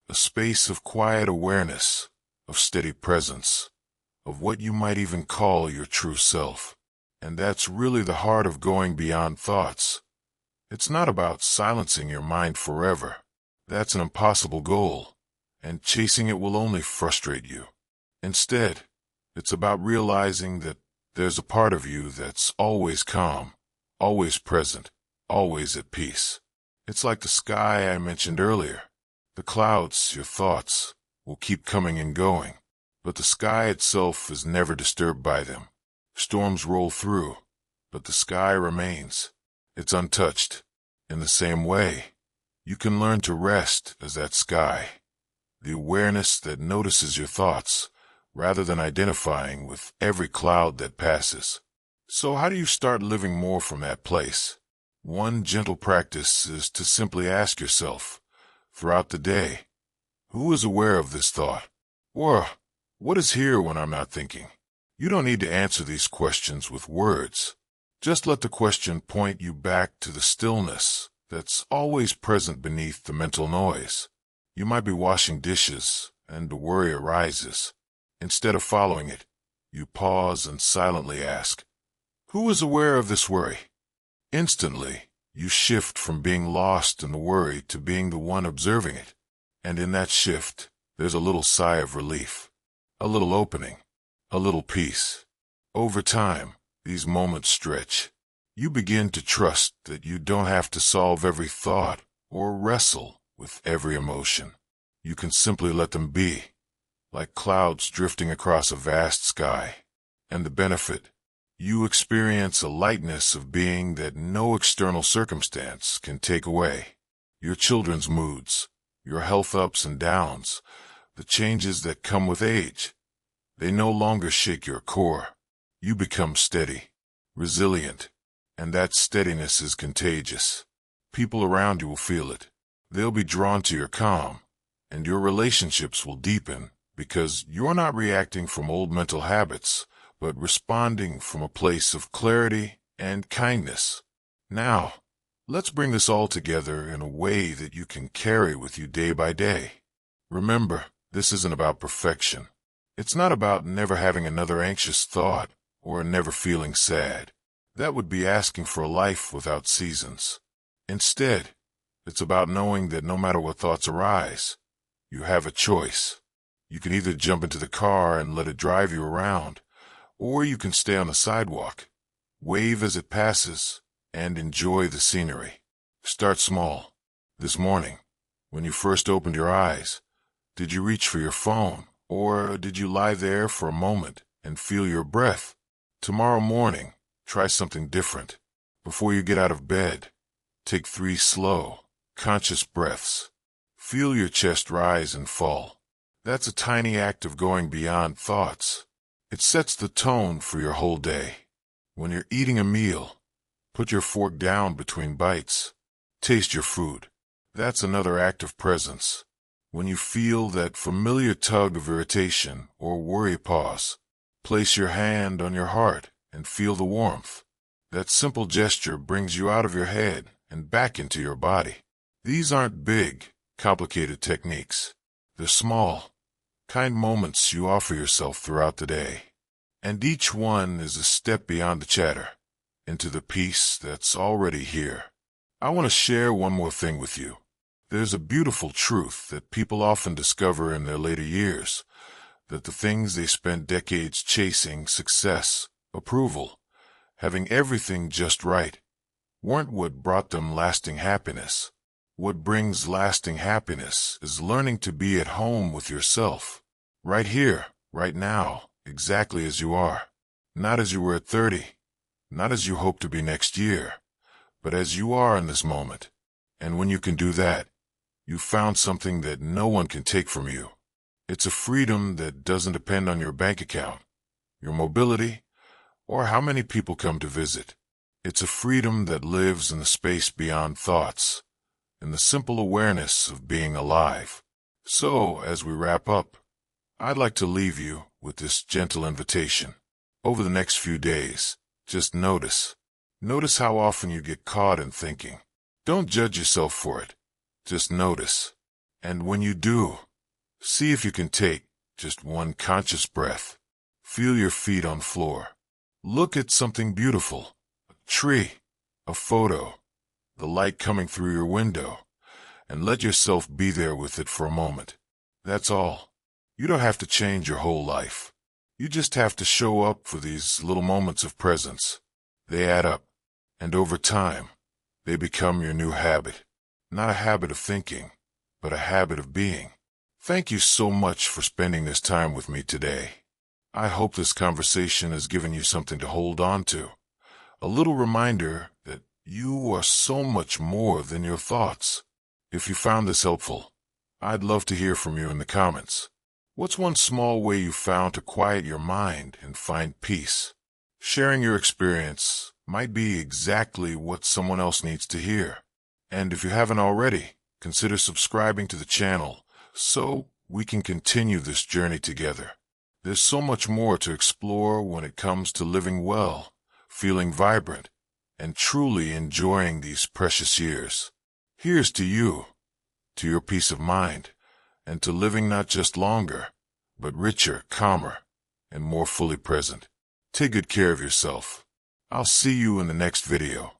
a space of quiet awareness, of steady presence, of what you might even call your true self. And that's really the heart of going beyond thoughts. It's not about silencing your mind forever. That's an impossible goal, and chasing it will only frustrate you. Instead, it's about realizing that there's a part of you that's always calm, always present, always at peace. It's like the sky I mentioned earlier. The clouds, your thoughts, will keep coming and going, but the sky itself is never disturbed by them. Storms roll through, but the sky remains. It's untouched. In the same way, you can learn to rest as that sky, the awareness that notices your thoughts, rather than identifying with every cloud that passes. So how do you start living more from that place? One gentle practice is to simply ask yourself, throughout the day, who is aware of this thought? Or, what is here when I'm not thinking? You don't need to answer these questions with words. Just let the question point you back to the stillness that's always present beneath the mental noise. You might be washing dishes, and the worry arises. Instead of following it, you pause and silently ask, who is aware of this worry? Instantly, you shift from being lost in the worry to being the one observing it. And in that shift, there's a little sigh of relief, a little opening, a little peace. Over time, these moments stretch. You begin to trust that you don't have to solve every thought or wrestle with every emotion. You can simply let them be, like clouds drifting across a vast sky. And the benefit, you experience a lightness of being that no external circumstance can take away. Your children's moods, your health ups and downs, the changes that come with age, they no longer shake your core. You become steady, resilient, and that steadiness is contagious. People around you will feel it. They'll be drawn to your calm, and your relationships will deepen because you're not reacting from old mental habits, but responding from a place of clarity and kindness. Now, let's bring this all together in a way that you can carry with you day by day. Remember, this isn't about perfection. It's not about never having another anxious thought or never feeling sad. That would be asking for a life without seasons. Instead, it's about knowing that no matter what thoughts arise, you have a choice. You can either jump into the car and let it drive you around, or you can stay on the sidewalk, wave as it passes, and enjoy the scenery. Start small. This morning, when you first opened your eyes, did you reach for your phone, or did you lie there for a moment and feel your breath? Tomorrow morning, try something different. Before you get out of bed, take 3 slow, conscious breaths. Feel your chest rise and fall. That's a tiny act of going beyond thoughts. It sets the tone for your whole day. When you're eating a meal, put your fork down between bites. Taste your food. That's another act of presence. When you feel that familiar tug of irritation or worry, pause. Place your hand on your heart and feel the warmth. That simple gesture brings you out of your head and back into your body. These aren't big, complicated techniques. They're small, kind moments you offer yourself throughout the day. And each one is a step beyond the chatter, into the peace that's already here. I want to share one more thing with you. There's a beautiful truth that people often discover in their later years, that the things they spent decades chasing, success, approval, having everything just right, weren't what brought them lasting happiness. What brings lasting happiness is learning to be at home with yourself, right here, right now, exactly as you are. Not as you were at 30, not as you hope to be next year, but as you are in this moment. And when you can do that, you've found something that no one can take from you. It's a freedom that doesn't depend on your bank account, your mobility, or how many people come to visit. It's a freedom that lives in the space beyond thoughts, in the simple awareness of being alive. So, as we wrap up, I'd like to leave you with this gentle invitation. Over the next few days, just notice. Notice how often you get caught in thinking. Don't judge yourself for it. Just notice. And when you do, see if you can take just one conscious breath. Feel your feet on floor. Look at something beautiful, a tree, a photo, the light coming through your window, and let yourself be there with it for a moment. That's all. You don't have to change your whole life. You just have to show up for these little moments of presence. They add up, and over time, they become your new habit. Not a habit of thinking, but a habit of being. Thank you so much for spending this time with me today. I hope this conversation has given you something to hold on to. A little reminder that you are so much more than your thoughts. If you found this helpful, I'd love to hear from you in the comments. What's one small way you found to quiet your mind and find peace? Sharing your experience might be exactly what someone else needs to hear. And if you haven't already, consider subscribing to the channel so we can continue this journey together. There's so much more to explore when it comes to living well, feeling vibrant, and truly enjoying these precious years. Here's to you, to your peace of mind, and to living not just longer, but richer, calmer, and more fully present. Take good care of yourself. I'll see you in the next video.